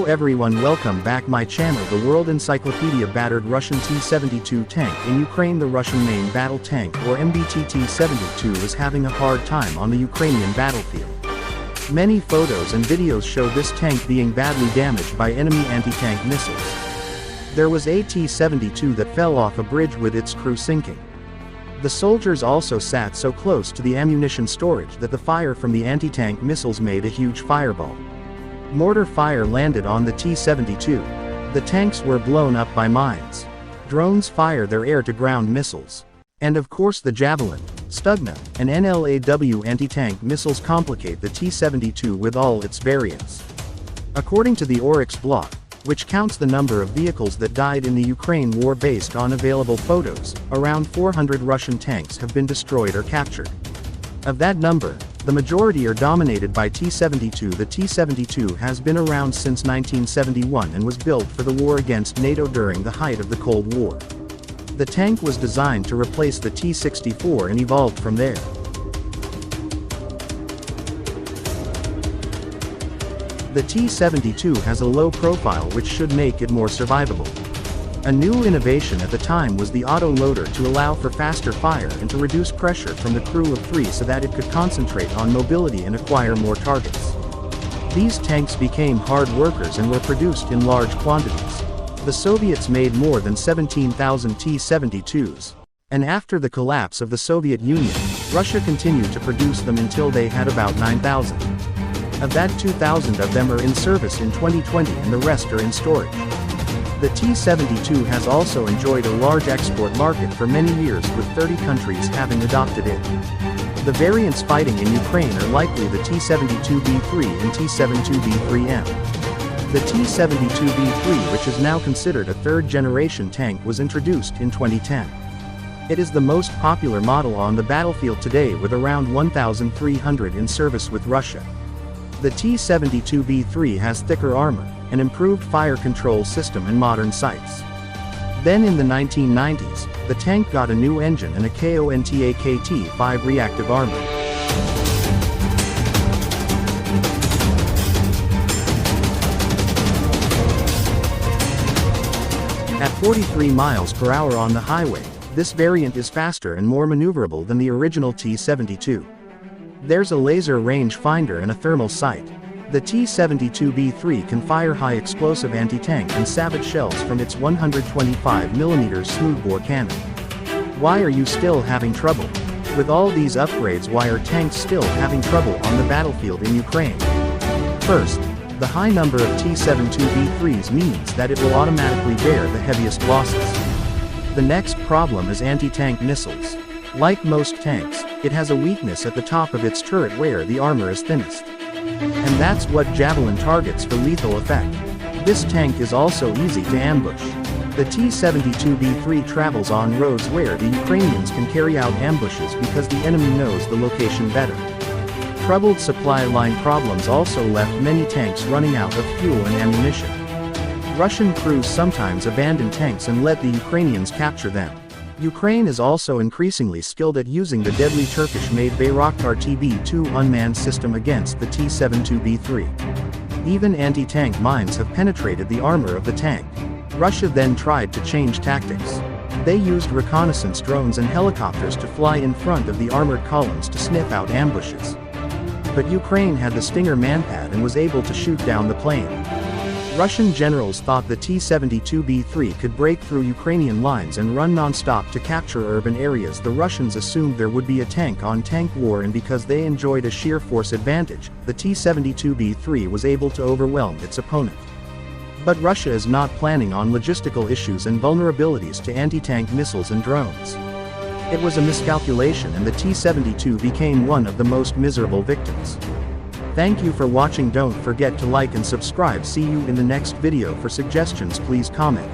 Hello everyone, welcome back my channel. The World Encyclopedia Battered Russian T-72 tank in Ukraine. The Russian main battle tank, or MBT T-72, is having a hard time on the Ukrainian battlefield. Many photos and videos show this tank being badly damaged by enemy anti-tank missiles. There was a T-72 that fell off a bridge with its crew sinking. The soldiers also sat so close to the ammunition storage that the fire from the anti-tank missiles made a huge fireball. Mortar fire landed on the T-72. The tanks were blown up by mines. Drones fire their air-to-ground missiles. And of course the Javelin, Stugna, and NLAW anti-tank missiles complicate the T-72 with all its variants. According to the Oryx blog, which counts the number of vehicles that died in the Ukraine war based on available photos, around 400 Russian tanks have been destroyed or captured. Of that number, the majority are dominated by T-72. The T-72 has been around since 1971 and was built for the war against NATO during the height of the Cold War. The tank was designed to replace the T-64 and evolved from there. The T-72 has a low profile which should make it more survivable. A new innovation at the time was the auto loader to allow for faster fire and to reduce pressure from the crew of 3 so that it could concentrate on mobility and acquire more targets. These tanks became hard workers and were produced in large quantities. The Soviets made more than 17,000 T-72s. And after the collapse of the Soviet Union, Russia continued to produce them until they had about 9,000. Of that, 2,000 of them are in service in 2020 and the rest are in storage. The T-72 has also enjoyed a large export market for many years, with 30 countries having adopted it. The variants fighting in Ukraine are likely the T-72B3 and T-72B3M. The T-72B3, which is now considered a third-generation tank, was introduced in 2010. It is the most popular model on the battlefield today, with around 1,300 in service with Russia. The T-72B3 has thicker armor, an improved fire control system and modern sights. Then in the 1990s, the tank got a new engine and a KONTA KT-5 reactive armor. At 43 miles per hour on the highway, this variant is faster and more maneuverable than the original T-72. There's a laser range finder and a thermal sight. The T-72B3 can fire high explosive anti-tank and Savage shells from its 125mm smoothbore cannon. Why are you still having trouble? With all these upgrades, why are tanks still having trouble on the battlefield in Ukraine? First, the high number of T-72B3s means that it will automatically bear the heaviest losses. The next problem is anti-tank missiles. Like most tanks, it has a weakness at the top of its turret where the armor is thinnest. And that's what Javelin targets for lethal effect. This tank is also easy to ambush. The T-72B3 travels on roads where the Ukrainians can carry out ambushes because the enemy knows the location better. Troubled supply line problems also left many tanks running out of fuel and ammunition. Russian crews sometimes abandon tanks and let the Ukrainians capture them. Ukraine is also increasingly skilled at using the deadly Turkish-made Bayraktar TB2 unmanned system against the T-72B3. Even anti-tank mines have penetrated the armor of the tank. Russia then tried to change tactics. They used reconnaissance drones and helicopters to fly in front of the armored columns to sniff out ambushes. But Ukraine had the Stinger manpad and was able to shoot down the plane. Russian generals thought the T-72B3 could break through Ukrainian lines and run non-stop to capture urban areas. The Russians assumed there would be a tank-on-tank war, and because they enjoyed a sheer force advantage, the T-72B3 was able to overwhelm its opponent. But Russia is not planning on logistical issues and vulnerabilities to anti-tank missiles and drones. It was a miscalculation, and the T-72 became one of the most miserable victims. Thank you for watching. Don't forget to like and subscribe. See you in the next video. For suggestions, please comment.